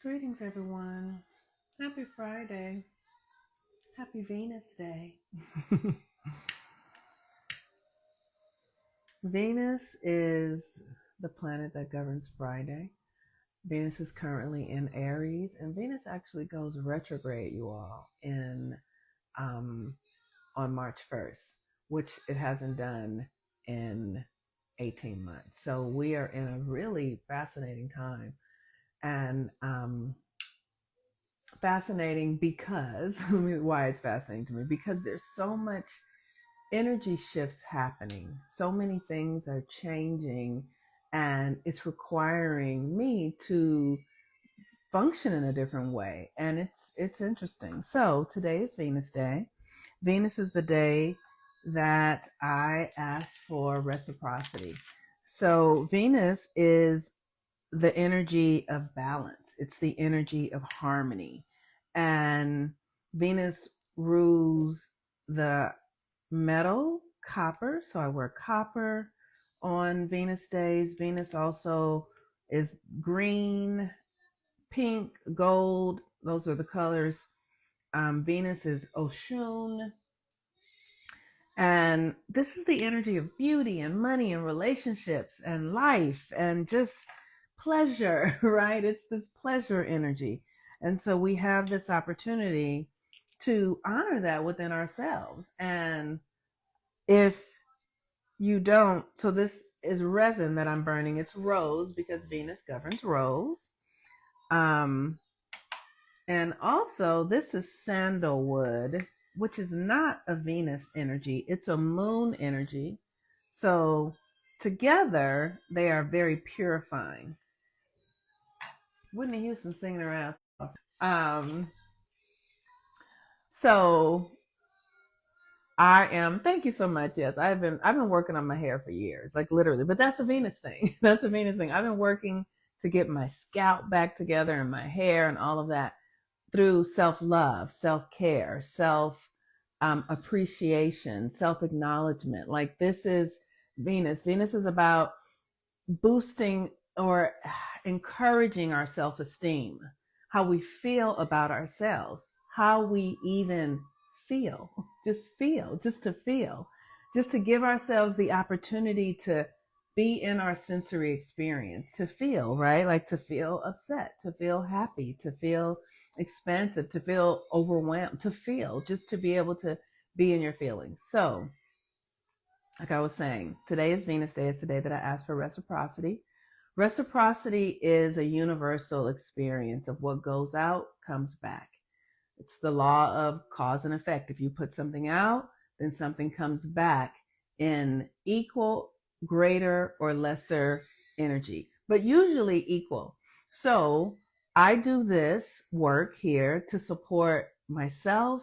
Greetings, everyone. Happy Friday. Happy Venus Day. Venus is the planet that governs Friday. Venus is currently in Aries, and Venus actually goes retrograde, you all, in on March 1st, which it hasn't done in 18 months. So we are in a really fascinating time. And fascinating because why it's fascinating to me, because there's so much energy shifts happening, so many things are changing, and it's requiring me to function in a different way, and it's interesting. So today is Venus Day. Venus is the day that I asked for reciprocity. So Venus is the energy of balance. It's the energy of harmony. And Venus rules the metal copper. So I wear copper on Venus days. Venus also is green, pink, gold. Those are the colors. Venus is Oshun. And this is the energy of beauty and money and relationships and life and just pleasure, right? It's this pleasure energy. And so we have this opportunity to honor that within ourselves. And if you don't, so this is resin that I'm burning. It's rose because Venus governs rose. And also this is sandalwood, which is not a Venus energy. It's a moon energy. So together they are very purifying. Whitney Houston singing her ass off. So thank you so much. Yes, I've been working on my hair for years, like literally, but that's a Venus thing. That's a Venus thing. I've been working to get my scalp back together and my hair and all of that through self-love, self-care, self appreciation, self-acknowledgement. Like this is Venus. Venus is about boosting or encouraging our self-esteem, how we feel about ourselves, how we even feel, just to feel, just to give ourselves the opportunity to be in our sensory experience, to feel, right? Like to feel upset, to feel happy, to feel expansive, to feel overwhelmed, to feel, just to be able to be in your feelings. So like I was saying, today is Venus Day. It's the day that I asked for reciprocity. Reciprocity is a universal experience of what goes out comes back. It's the law of cause and effect. If you put something out, then something comes back in equal, greater, or lesser energy, but usually equal. So I do this work here to support myself.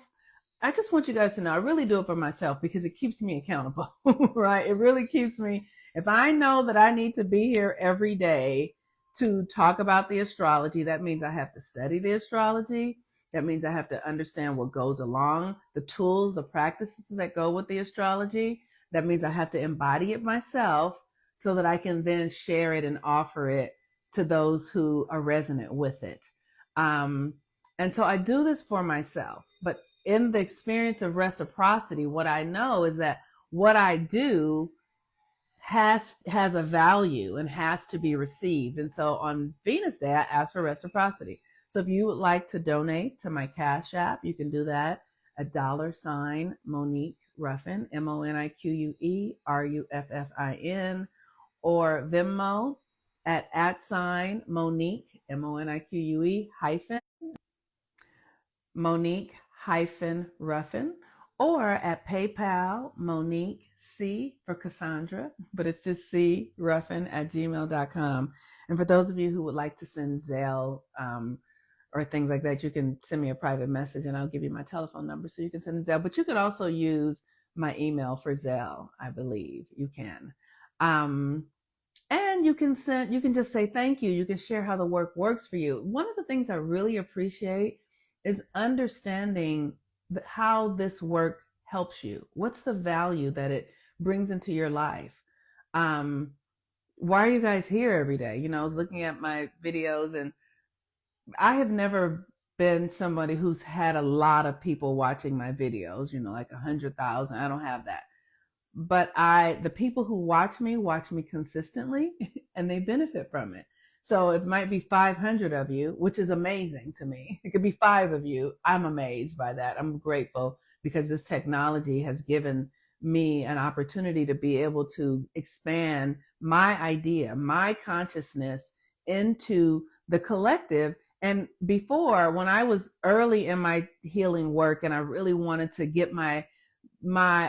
I just want you guys to know I really do it for myself because it keeps me accountable, right? It really keeps me, if I know that I need to be here every day to talk about the astrology, that means I have to study the astrology. That means I have to understand what goes along, the tools, the practices that go with the astrology. That means I have to embody it myself so that I can then share it and offer it to those who are resonant with it. And so I do this for myself. But in the experience of reciprocity, what I know is that what I do has a value and has to be received. And so on Venus Day, I ask for reciprocity. So if you would like to donate to my Cash App, you can do that at $ Monique Ruffin, MoniqueRuffin, or Venmo at sign Monique, Monique hyphen Monique Ruffin, or at PayPal, Monique C for Cassandra, but it's just C Ruffin at gmail.com. And for those of you who would like to send Zelle or things like that, you can send me a private message and I'll give you my telephone number so you can send Zelle. But you could also use my email for Zelle, I believe you can. And you can just say thank you. You can share how the work works for you. One of the things I really appreciate is understanding how this work helps you. What's the value that it brings into your life? Why are you guys here every day? You know, I was looking at my videos and I have never been somebody who's had a lot of people watching my videos, like 100,000. I don't have that. But the people who watch me consistently and they benefit from it. So it might be 500 of you, which is amazing to me. It could be 5 of you. I'm amazed by that. I'm grateful because this technology has given me an opportunity to be able to expand my idea, my consciousness into the collective. And before, when I was early in my healing work and I really wanted to get I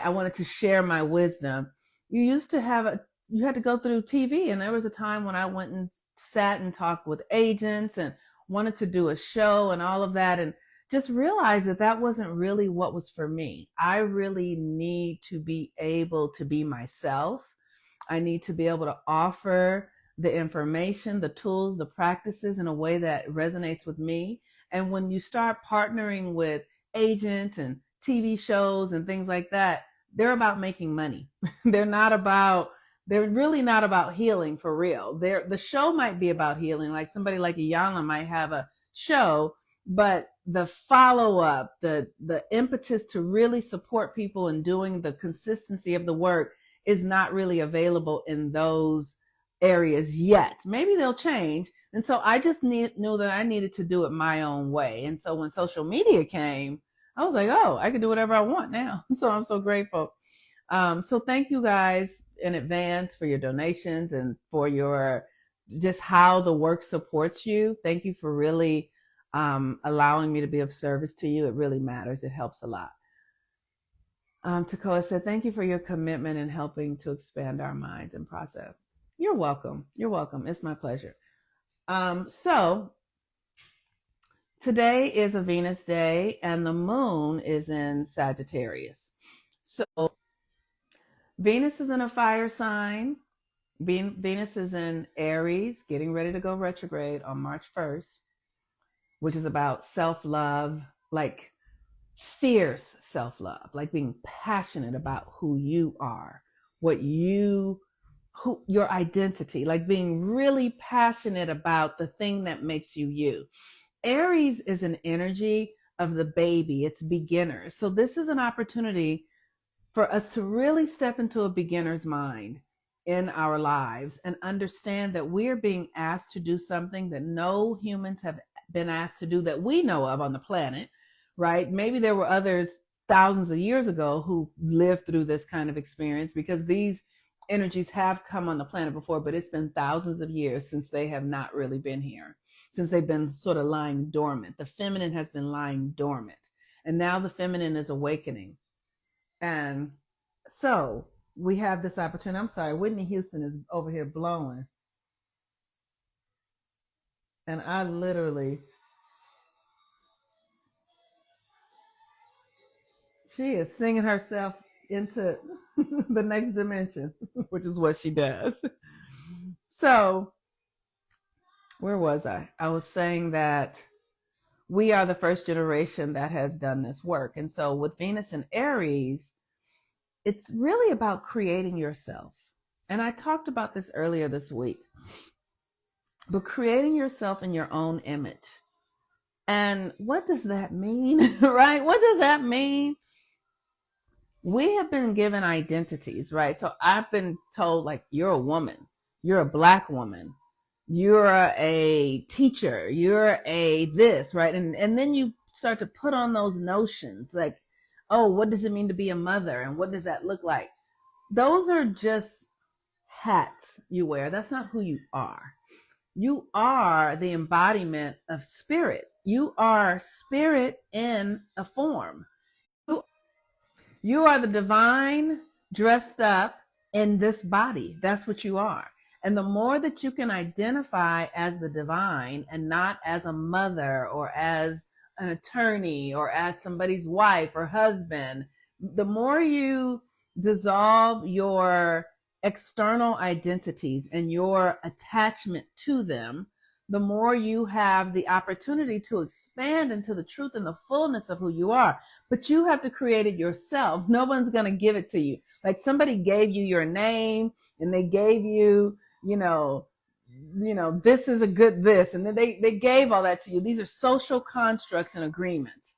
wanted to share my wisdom. You used to you had to go through TV, and there was a time when I went and sat and talked with agents and wanted to do a show and all of that, and just realized that that wasn't really what was for me. I really need to be able to be myself. I need to be able to offer the information, the tools, the practices in a way that resonates with me. And when you start partnering with agents and TV shows and things like that, they're about making money. they're not about they're really not about healing for real. The show might be about healing, like somebody like Iyanla might have a show, but the follow up, the impetus to really support people and doing the consistency of the work is not really available in those areas yet. Maybe they'll change. And so I just knew that I needed to do it my own way. And so when social media came, I was like, oh, I can do whatever I want now. So I'm so grateful. So thank you guys in advance for your donations and for your just how the work supports you. Thank you for really allowing me to be of service to you. It really matters. It helps a lot. Takoa said, thank you for your commitment in helping to expand our minds and process. You're welcome. You're welcome. It's my pleasure. So today is a Venus day and the moon is in Sagittarius. So Venus is in a fire sign. Venus is in Aries, getting ready to go retrograde on March 1st, which is about self-love, like fierce self-love, like being passionate about who you are, your identity, like being really passionate about the thing that makes you you. Aries is an energy of the baby, it's beginners. So this is an opportunity for us to really step into a beginner's mind in our lives and understand that we're being asked to do something that no humans have been asked to do that we know of on the planet, right? Maybe there were others thousands of years ago who lived through this kind of experience because these energies have come on the planet before, but it's been thousands of years since they have not really been here, since they've been sort of lying dormant. The feminine has been lying dormant, and now the feminine is awakening. And so we have this opportunity. I'm sorry, Whitney Houston is over here blowing. And I literally, she is singing herself into the next dimension, which is what she does. So, where was I? I was saying that we are the first generation that has done this work. And so, with Venus and Aries, it's really about creating yourself. And I talked about this earlier this week, but creating yourself in your own image. And what does that mean, right? What does that mean? We have been given identities, right? So I've been told, like, you're a woman, you're a Black woman, you're a teacher, you're a this, right? And then you start to put on those notions, like, oh, what does it mean to be a mother? And what does that look like? Those are just hats you wear. That's not who you are. You are the embodiment of spirit. You are spirit in a form. You are the divine dressed up in this body. That's what you are. And the more that you can identify as the divine and not as a mother or as an attorney or as somebody's wife or husband, the more you dissolve your external identities and your attachment to them, the more you have the opportunity to expand into the truth and the fullness of who you are. But you have to create it yourself. No one's going to give it to you. Like somebody gave you your name and they gave you, this is a good this, and then they gave all that to you. These are social constructs and agreements.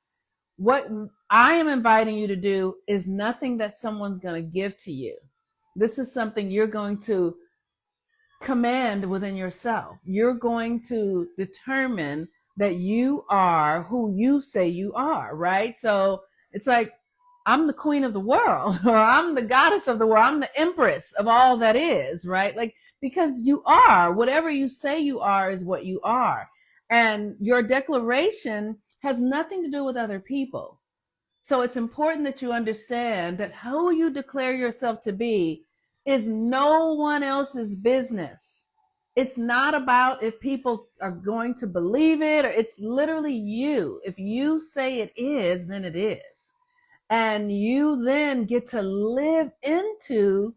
What I am inviting you to do is nothing that someone's going to give to you. This is something you're going to command within yourself. You're going to determine that you are who you say you are, right? So it's like, I'm the queen of the world, or I'm the goddess of the world. I'm the empress of all that is, right? Like, because you are, whatever you say you are is what you are. And your declaration has nothing to do with other people. So it's important that you understand that who you declare yourself to be is no one else's business. It's not about if people are going to believe it, or it's literally you. If you say it is, then it is. And you then get to live into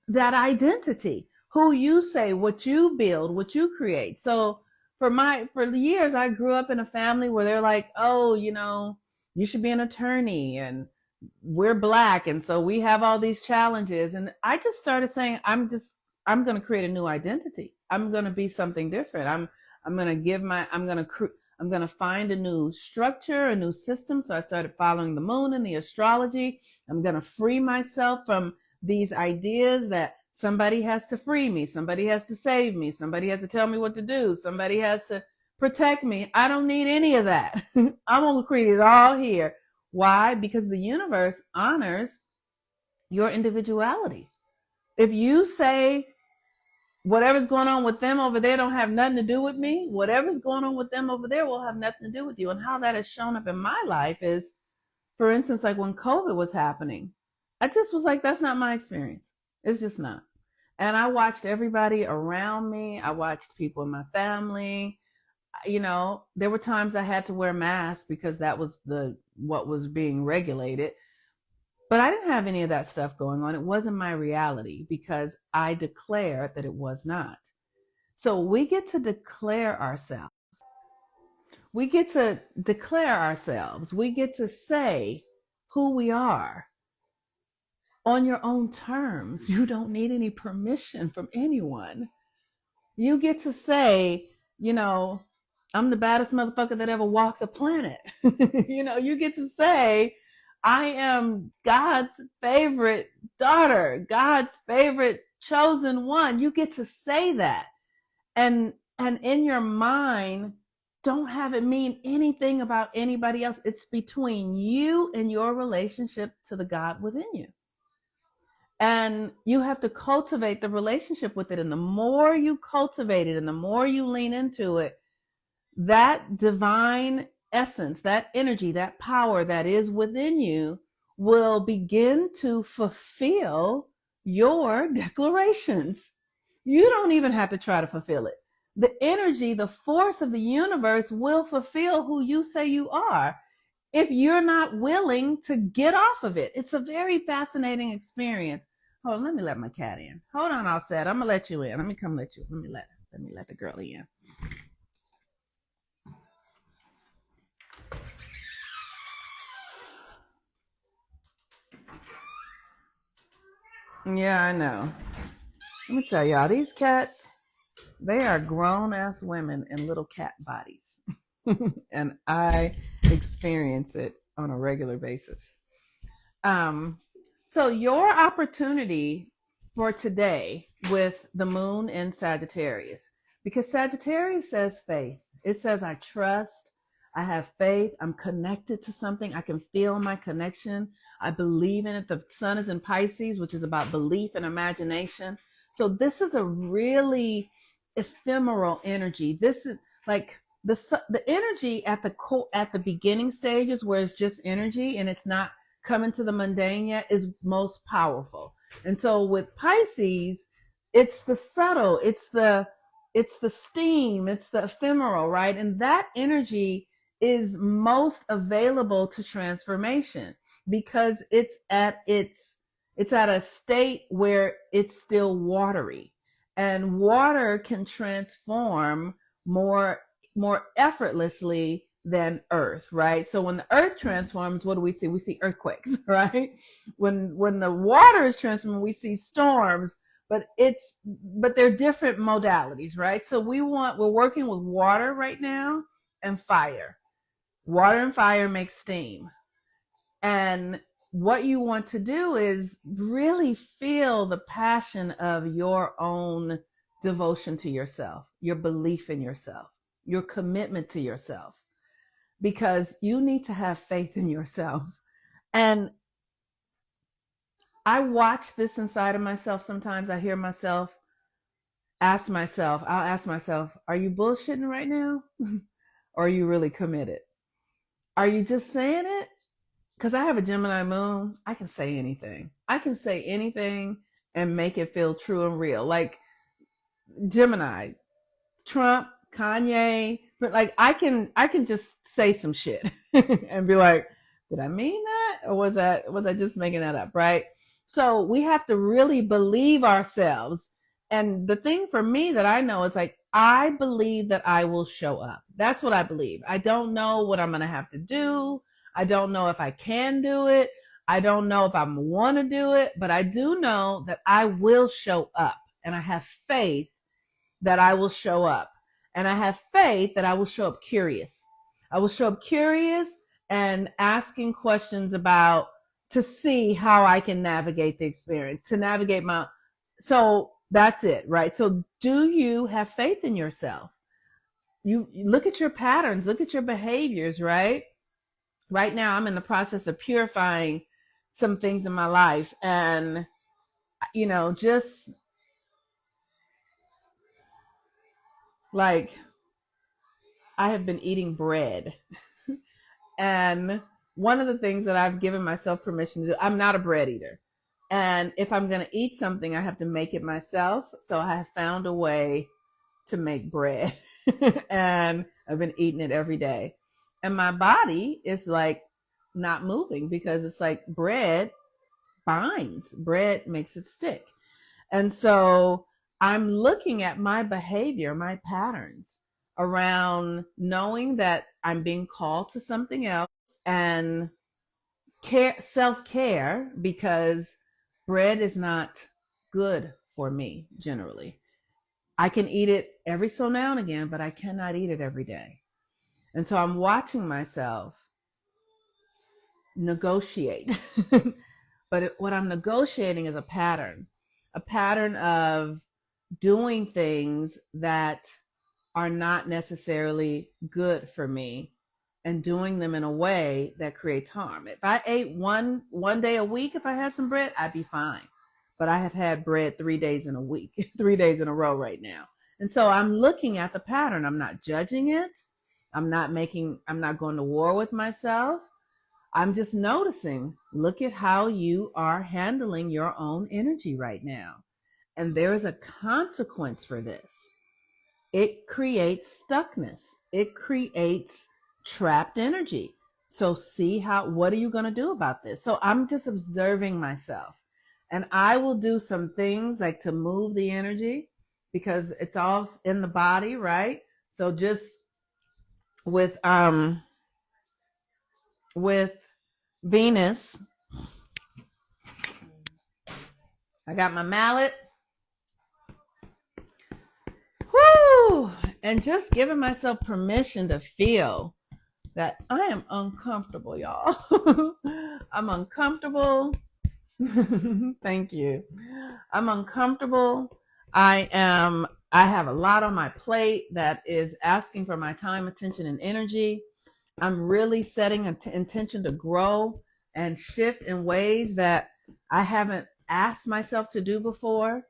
that identity, who you say, what you build, what you create. So for years, I grew up in a family where they're like, oh, you should be an attorney, and we're Black, and so we have all these challenges. And I just started saying, I'm going to create a new identity. I'm going to be something different. I'm going to find a new structure, a new system. So I started following the moon and the astrology. I'm going to free myself from these ideas that somebody has to free me, somebody has to save me, somebody has to tell me what to do, somebody has to protect me. I don't need any of that. I'm going to create it all here. Why? Because the universe honors your individuality. If you say whatever's going on with them over there don't have nothing to do with me, whatever's going on with them over there will have nothing to do with you. And how that has shown up in my life is, for instance, like when COVID was happening, I just was like, that's not my experience. It's just not. And I watched everybody around me. I watched people in my family. There were times I had to wear masks because that was what was being regulated. But I didn't have any of that stuff going on. It wasn't my reality because I declared that it was not. So we get to declare ourselves. We get to declare ourselves. We get to say who we are on your own terms. You don't need any permission from anyone. You get to say, I'm the baddest motherfucker that ever walked the planet. You get to say, I am God's favorite daughter, God's favorite chosen one. You get to say that. And in your mind, don't have it mean anything about anybody else. It's between you and your relationship to the God within you. And you have to cultivate the relationship with it. And the more you cultivate it and the more you lean into it, that divine essence, that energy, that power that is within you will begin to fulfill your declarations. You don't even have to try to fulfill it. The energy, the force of the universe will fulfill who you say you are if you're not willing to get off of it. It's a very fascinating experience. Hold on, let me let my cat in. Hold on, I'll set. I'm gonna let you in. Let me let the girl in. Yeah, I know. Let me tell y'all, these cats, they are grown ass women in little cat bodies. And I experience it on a regular basis. So your opportunity for today with the moon in Sagittarius, because Sagittarius says faith. It says, I trust, I have faith, I'm connected to something, I can feel my connection, I believe in it. The sun is in Pisces, which is about belief and imagination. So this is a really ephemeral energy. This is like the energy at the beginning stages where it's just energy and it's not coming to the mundane yet is most powerful. And so with Pisces, it's the subtle, it's the steam, it's the ephemeral, right? And that energy is most available to transformation because it's at a state where it's still watery, and water can transform more effortlessly than earth, right? So when the earth transforms, what do we see? We see earthquakes, right? When the water is transforming, we see storms. but they're different modalities, right? So we're working with water right now and fire. Water and fire make steam. And what you want to do is really feel the passion of your own devotion to yourself, your belief in yourself, your commitment to yourself, because you need to have faith in yourself. And I watch this inside of myself sometimes. I hear myself I'll ask myself, are you bullshitting right now? Or are you really committed? Are you just saying it? Because I have a Gemini moon, I can say anything. I can say anything and make it feel true and real. Like Gemini, Trump, Kanye, but like I can just say some shit and be like, did I mean that? Or was I just making that up, right? So we have to really believe ourselves. And the thing for me that I know is like, I believe that I will show up. That's what I believe. I don't know what I'm going to have to do. I don't know if I can do it. I don't know if I want to do it, but I do know that I will show up, and I have faith that I will show up, and I have faith that I will show up curious. I will show up curious and asking questions about to see how I can navigate the experience, to navigate so that's it, right? So do you have faith in yourself? You look at your patterns, look at your behaviors, right? Right now I'm in the process of purifying some things in my life, and just like I have been eating bread. And one of the things that I've given myself permission to do, I'm not a bread eater. And if I'm going to eat something, I have to make it myself. So I have found a way to make bread. And I've been eating it every day. And my body is like not moving because it's like bread binds, bread makes it stick. And so I'm looking at my behavior, my patterns around knowing that I'm being called to something else, and self-care, because bread is not good for me generally. I can eat it every so now and again, but I cannot eat it every day. And so I'm watching myself negotiate. But what I'm negotiating is a pattern of doing things that are not necessarily good for me, and doing them in a way that creates harm. If I ate one day a week, if I had some bread, I'd be fine. But I have had bread 3 days in a week, 3 days in a row right now. And so I'm looking at the pattern. I'm not judging it. I'm not going to war with myself. I'm just noticing, look at how you are handling your own energy right now. And there is a consequence for this. It creates stuckness. It creates trapped energy. So what are you going to do about this? So I'm just observing myself, and I will do some things like to move the energy, because it's all in the body, right? So just with Venus, I got my mallet. Whoo! And just giving myself permission to feel that I am uncomfortable, y'all. I'm uncomfortable. Thank you. I'm uncomfortable. I have a lot on my plate that is asking for my time, attention, and energy. I'm really setting an intention to grow and shift in ways that I haven't asked myself to do before.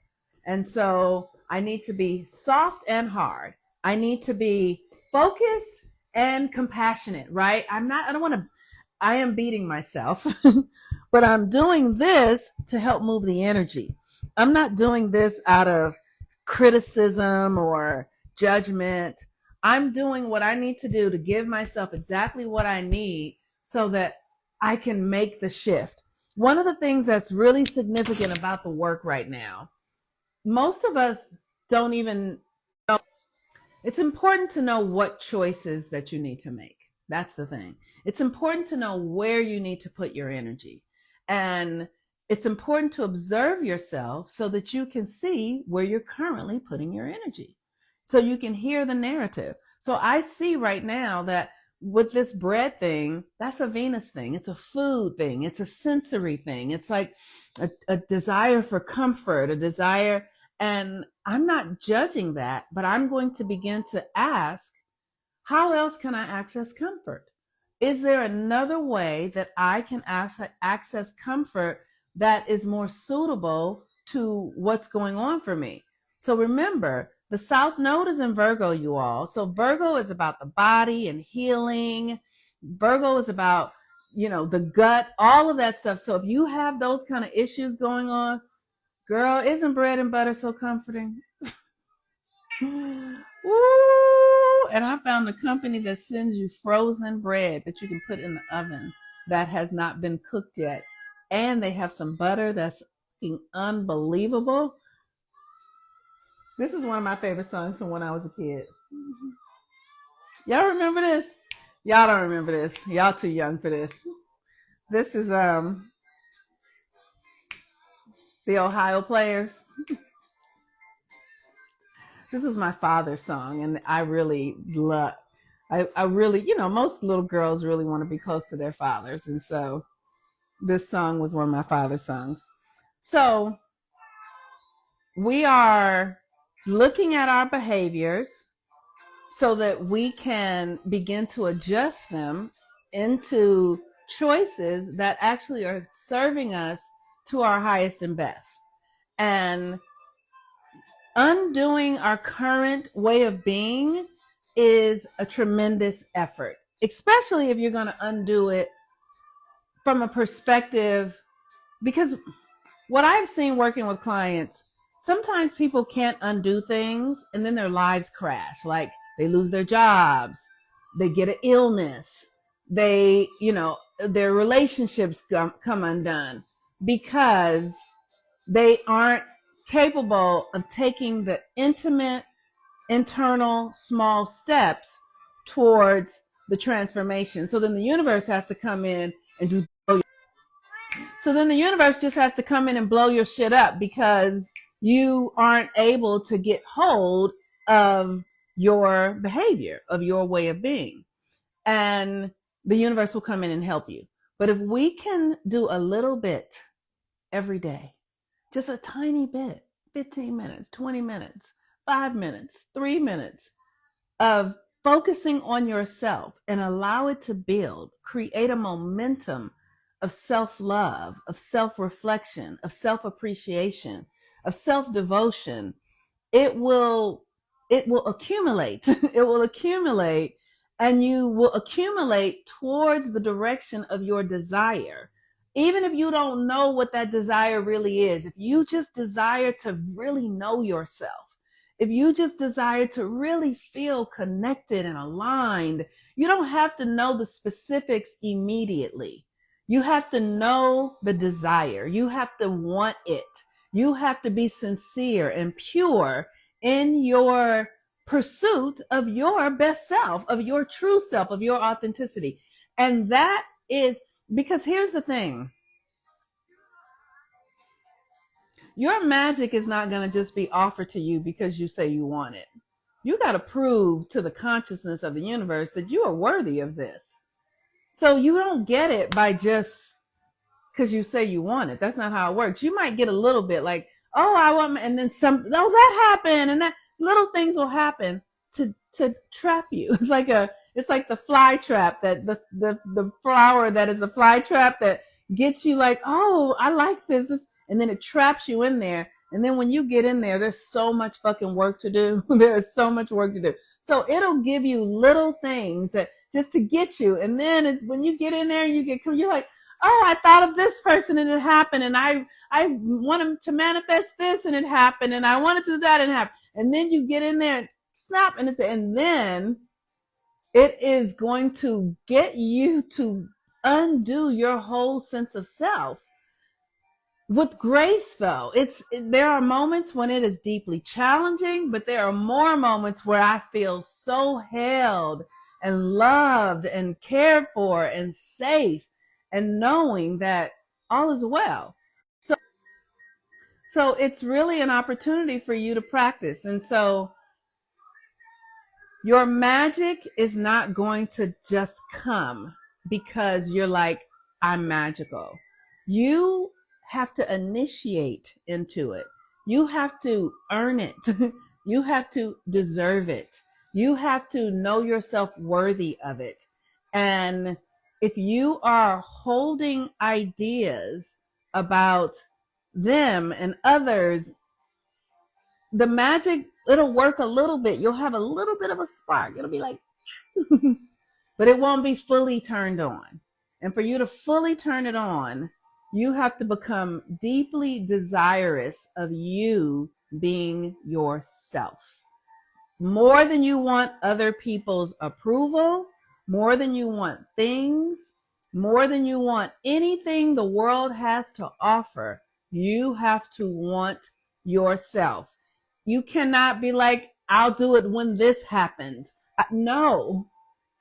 And so I need to be soft and hard. I need to be focused and compassionate, right? I am beating myself, but I'm doing this to help move the energy. I'm not doing this out of criticism or judgment. I'm doing what I need to do to give myself exactly what I need so that I can make the shift. One of the things that's really significant about the work right now, most of us don't even know. It's important to know what choices that you need to make. That's the thing. It's important to know where you need to put your energy. And it's important to observe yourself so that you can see where you're currently putting your energy. So you can hear the narrative. So I see right now that with this bread thing, that's a Venus thing. It's a food thing. It's a sensory thing. It's like a desire for comfort, a desire. And I'm not judging that, but I'm going to begin to ask, how else can I access comfort? Is there another way that I can access comfort that is more suitable to what's going on for me? So remember, the South Node is in Virgo, you all. So Virgo is about the body and healing. Virgo is about, the gut, all of that stuff. So if you have those kind of issues going on, girl, isn't bread and butter so comforting? Ooh, and I found a company that sends you frozen bread that you can put in the oven that has not been cooked yet. And they have some butter that's unbelievable. This is one of my favorite songs from when I was a kid. Y'all remember this? Y'all don't remember this. Y'all too young for this. This is the Ohio Players. This is my father's song, and I really love. I really, most little girls really want to be close to their fathers, and so this song was one of my father's songs. So we are looking at our behaviors so that we can begin to adjust them into choices that actually are serving us to our highest and best. And undoing our current way of being is a tremendous effort, especially if you're going to undo it from a perspective, because what I've seen working with clients, sometimes people can't undo things and then their lives crash. Like they lose their jobs, they get an illness, their relationships come undone because they aren't capable of taking the intimate, internal, small steps towards the transformation. So then the universe has to come in and just blow your shit up because you aren't able to get hold of your behavior, of your way of being. And the universe will come in and help you. But if we can do a little bit every day, just a tiny bit, 15 minutes, 20 minutes, 5 minutes, 3 minutes of focusing on yourself and allow it to build, create a momentum of self-love, of self-reflection, of self-appreciation, of self-devotion, it will accumulate. It will accumulate, and you will accumulate towards the direction of your desire. Even if you don't know what that desire really is, if you just desire to really know yourself, if you just desire to really feel connected and aligned, you don't have to know the specifics immediately. You have to know the desire. You have to want it. You have to be sincere and pure in your pursuit of your best self, of your true self, of your authenticity. And that is because here's the thing. Your magic is not going to just be offered to you because you say you want it. You got to prove to the consciousness of the universe that you are worthy of this. So you don't get it by just because you say you want it. That's not how it works. You might get a little bit like, oh, I want, and then some, oh, that happened, and that little things will happen to trap you. It's like the fly trap, that the flower that is the fly trap that gets you like, oh, I like this, and then it traps you in there. And then when you get in there, there's so much fucking work to do. There is so much work to do. So it'll give you little things that just to get you. And then when you get in there, you're like, oh, I thought of this person and it happened. And I wanted to manifest this and it happened. And I wanted to do that and it happened. And then you get in there and snap. And then it is going to get you to undo your whole sense of self. With grace, though, there are moments when it is deeply challenging, but there are more moments where I feel so held and loved and cared for and safe and knowing that all is well. So it's really an opportunity for you to practice. And so your magic is not going to just come because you're like, I'm magical. You have to initiate into it. You have to earn it. You have to deserve it. You have to know yourself worthy of it. And if you are holding ideas about them and others, the magic, it'll work a little bit. You'll have a little bit of a spark. It'll be like, but it won't be fully turned on. And for you to fully turn it on, you have to become deeply desirous of you being yourself. More than you want other people's approval, more than you want things, more than you want anything the world has to offer, you have to want yourself. You cannot be like, I'll do it when this happens. No,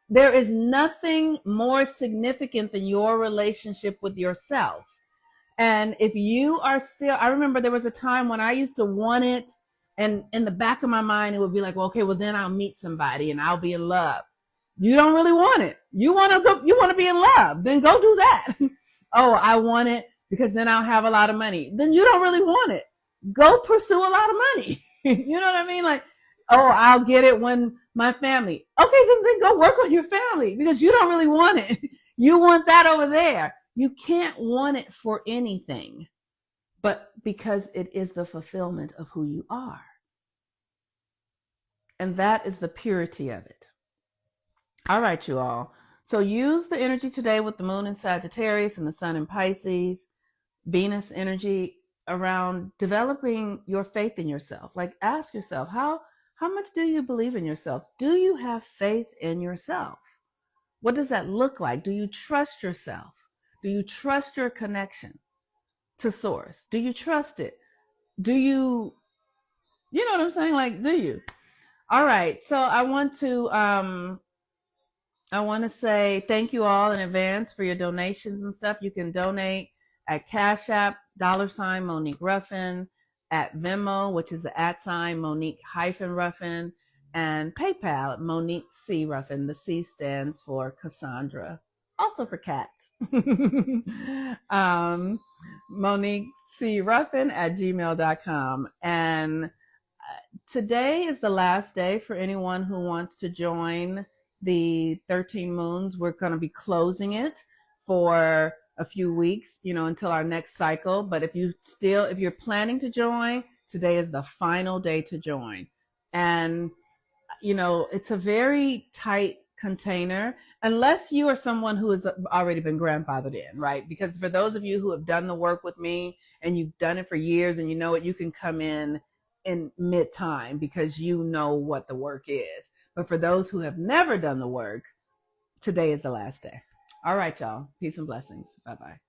there is nothing more significant than your relationship with yourself. And if you are still, I remember there was a time when I used to want it, and in the back of my mind, it would be like, well, okay, well, then I'll meet somebody and I'll be in love. You don't really want it. You want to be in love. Then go do that. Oh, I want it because then I'll have a lot of money. Then you don't really want it. Go pursue a lot of money. You know what I mean? Like, oh, I'll get it when my family. Okay, then go work on your family because you don't really want it. You want that over there. You can't want it for anything, but because it is the fulfillment of who you are. And that is the purity of it. All right, you all. So use the energy today with the moon in Sagittarius and the sun in Pisces, Venus energy around developing your faith in yourself. Like, ask yourself, how much do you believe in yourself? Do you have faith in yourself? What does that look like? Do you trust yourself? Do you trust your connection to source? Do you trust it? Do you know what I'm saying? Like, do you? All right. So I want to say thank you all in advance for your donations and stuff. You can donate at Cash App, $ Monique Ruffin, at Venmo, which is the @ Monique-Ruffin, and PayPal at Monique C. Ruffin. The C stands for Cassandra, also for cats. Monique C. Ruffin at gmail.com. And today is the last day for anyone who wants to join the 13 moons. We're going to be closing it for a few weeks, until our next cycle. But if you're planning to join, today is the final day to join. And, it's a very tight container, unless you are someone who has already been grandfathered in, right? Because for those of you who have done the work with me and you've done it for years and you know it, you can come in mid-time because you know what the work is. But for those who have never done the work, today is the last day. All right, y'all. Peace and blessings. Bye-bye.